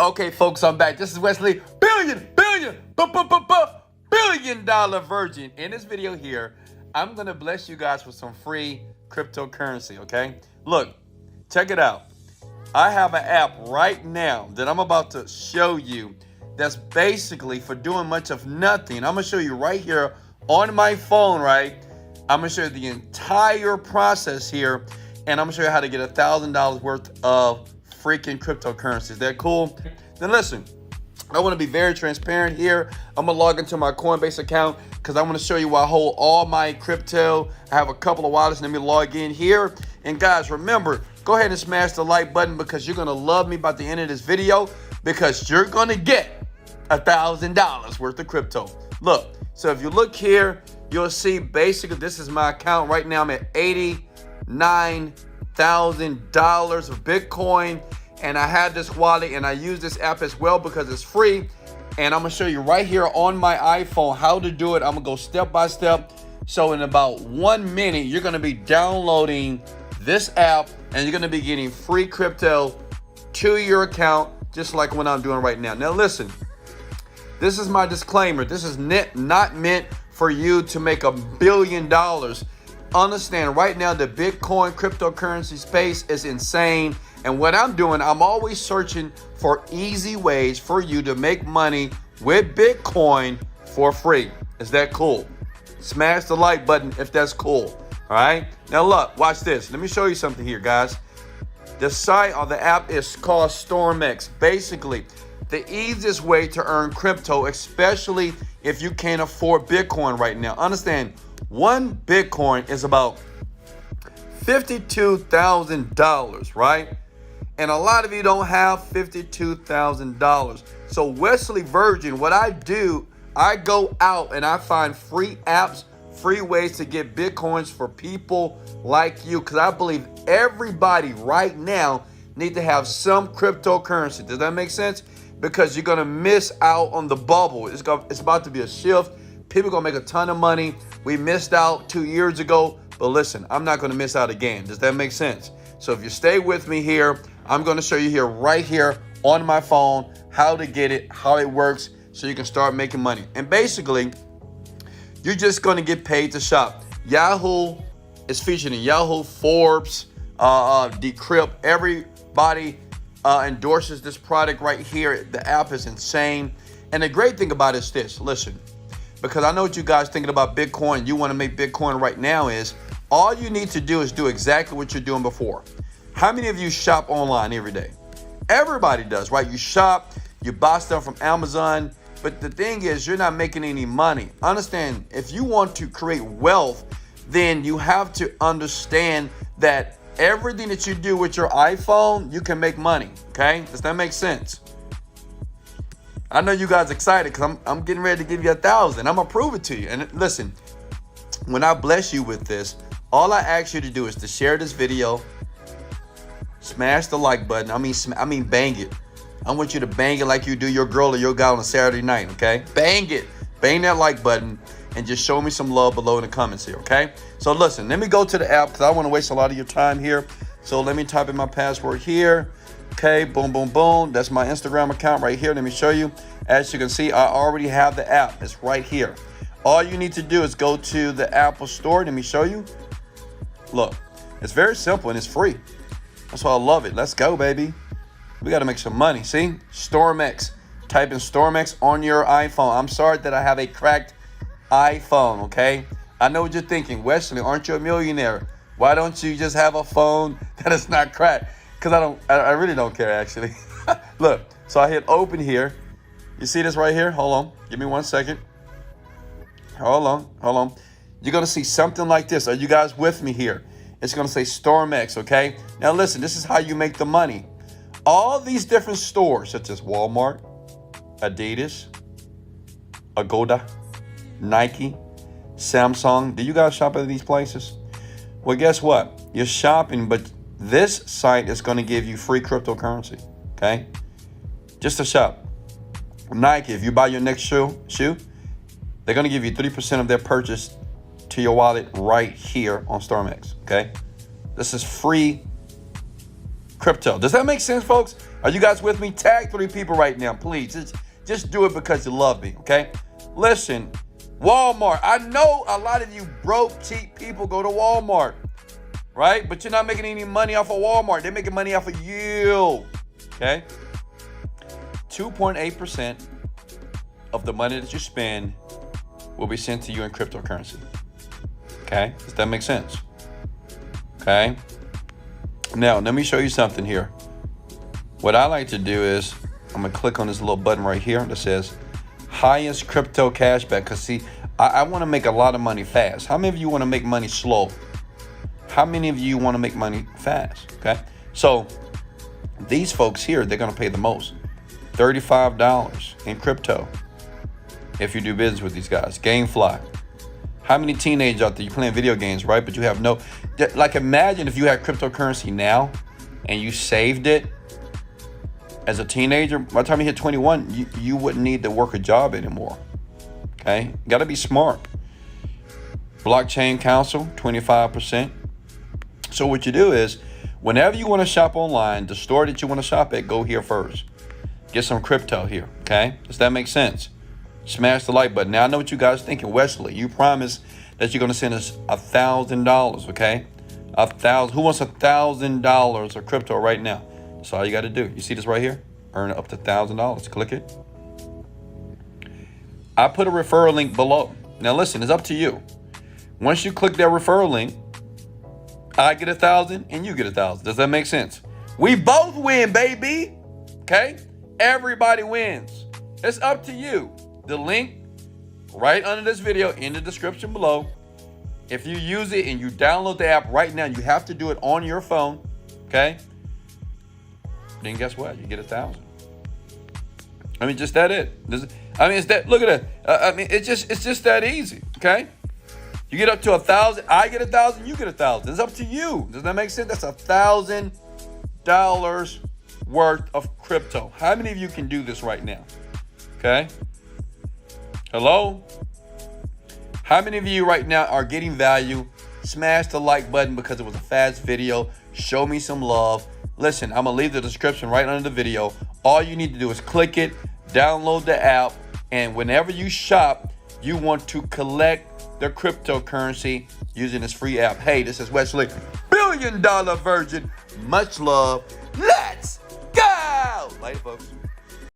Okay, folks, I'm back. This is Wesley, billion dollar virgin. In this video here, I'm gonna bless you guys with some free cryptocurrency, okay? Look, check it out. I have an app right now that I'm about to show you that's basically for doing much of nothing. I'm gonna show you right here on my phone, right? I'm gonna show you the entire process here, and I'm gonna show you how to get $1,000 worth of freaking cryptocurrency. Is that cool? Then listen, I want to be very transparent here. I'm gonna log into my Coinbase account because I want to show you where I hold all my crypto. I have a couple of wallets. Let me log in here. And guys, remember, go ahead and smash the like button because you're gonna love me by the end of this video because you're gonna get $1,000 worth of crypto. Look, so if you look here, you'll see basically this is my account right now. I'm at $89,000 of Bitcoin, and I have this wallet and I use this app as well because it's free. And I'm gonna show you right here on my iPhone how to do it. I'm gonna go step by step. So in about 1 minute, you're gonna be downloading this app and you're gonna be getting free crypto to your account, just like what I'm doing right now. Now listen, this is my disclaimer. This is not meant for you to make $1 billion. Understand, right now the Bitcoin cryptocurrency space is insane. And what I'm doing, I'm always searching for easy ways for you to make money with Bitcoin for free. Is that cool? Smash the like button if that's cool. All right. Now look, watch this. Let me show you something here, guys. The site or the app is called StormX. Basically, the easiest way to earn crypto, especially if you can't afford Bitcoin right now. Understand, one Bitcoin is about $52,000, right? And a lot of you don't have $52,000. So Wesley Virgin, what I do, I go out and I find free apps, free ways to get Bitcoins for people like you. Because I believe everybody right now need to have some cryptocurrency. Does that make sense? Because you're going to miss out on the bubble. It's about to be a shift. People are going to make a ton of money. We missed out 2 years ago. But listen, I'm not going to miss out again. Does that make sense? So if you stay with me here, I'm going to show you here right here on my phone how to get it, how it works, so you can start making money. And basically, you're just going to get paid to shop. Yahoo is featured in Yahoo, Forbes, Decrypt. Everybody endorses this product right here. The app is insane. And the great thing about it is this. Listen, because I know what you guys thinking about Bitcoin. You want to make Bitcoin right now is all you need to do is do exactly what you're doing before. How many of you shop online every day? Everybody does, right? You shop, you buy stuff from Amazon, but the thing is you're not making any money. Understand, if you want to create wealth, then you have to understand that everything that you do with your iPhone, you can make money, okay? Does that make sense? I know you guys excited because I'm getting ready to give you $1,000. I'm going to prove it to you. And listen, when I bless you with this, all I ask you to do is to share this video, smash the like button. I mean, bang it. I want you to bang it like you do your girl or your guy on a Saturday night, okay? Bang it. Bang that like button and just show me some love below in the comments here, okay? So listen, let me go to the app because I don't want to waste a lot of your time here. So let me type in my password here. Okay, boom, boom, boom. That's my Instagram account right here. Let me show you. As you can see, I already have the app. It's right here. All you need to do is go to the Apple Store. Let me show you. Look, it's very simple and it's free. That's why I love it. Let's go, baby. We got to make some money. See? StormX. Type in StormX on your iPhone. I'm sorry that I have a cracked iPhone, okay? I know what you're thinking. Wesley, aren't you a millionaire? Why don't you just have a phone that is not cracked? Because I really don't care, actually. Look, so I hit open here. You see this right here? Hold on. Give me 1 second. Hold on. You're going to see something like this. Are you guys with me here? It's going to say StormX, okay? Now listen, this is how you make the money. All these different stores, such as Walmart, Adidas, Agoda, Nike, Samsung. Do you guys shop at these places? Well, guess what? You're shopping, but this site is going to give you free cryptocurrency, okay? Just to shop. Nike, if you buy your next shoe, they're going to give you 3% of their purchase to your wallet right here on StormX, okay? This is free crypto. Does that make sense, folks? Are you guys with me? Tag 3 people right now, please. Just do it because you love me, okay? Listen, Walmart. I know a lot of you broke, cheap people go to Walmart, right? But you're not making any money off of Walmart. They're making money off of you, okay? 2.8% of the money that you spend will be sent to you in cryptocurrency. Okay? Does that make sense? Okay? Now, let me show you something here. What I like to do is, I'm going to click on this little button right here that says highest crypto cashback. Because, see, I want to make a lot of money fast. How many of you want to make money slow? How many of you want to make money fast? Okay? So, these folks here, they're going to pay the most. $35 in crypto if you do business with these guys. Gamefly. How many teenagers out there, you playing video games, right? But you have no, like, imagine if you had cryptocurrency now and you saved it as a teenager. By the time you hit 21, you wouldn't need to work a job anymore. Okay? You got to be smart. Blockchain Council, 25%. So what you do is, whenever you want to shop online, the store that you want to shop at, go here first. Get some crypto here, okay? Does that make sense? Smash the like button. Now, I know what you guys are thinking. Wesley, you promised that you're going to send us $1,000, okay? 1,000. Who wants $1,000 of crypto right now? That's all you got to do. You see this right here? Earn up to $1,000. Click it. I put a referral link below. Now, listen, it's up to you. Once you click that referral link, I get 1,000 and you get 1,000. Does that make sense? We both win, baby. Okay? Everybody wins. It's up to you. The link right under this video in the description below. If you use it and you download the app right now, you have to do it on your phone. Okay? Then guess what? You get 1,000. I mean, just that it. It's that. Look at that. It's just that easy. Okay? You get up to 1,000. I get 1,000. You get 1,000. It's up to you. Does that make sense? That's $1,000 worth of crypto. How many of you can do this right now? Okay. Hello? How many of you right now are getting value? Smash the like button because it was a fast video. Show me some love. Listen, I'm going to leave the description right under the video. All you need to do is click it, download the app, and whenever you shop, you want to collect the cryptocurrency using this free app. Hey, this is Wesley, $1 billion virgin. Much love.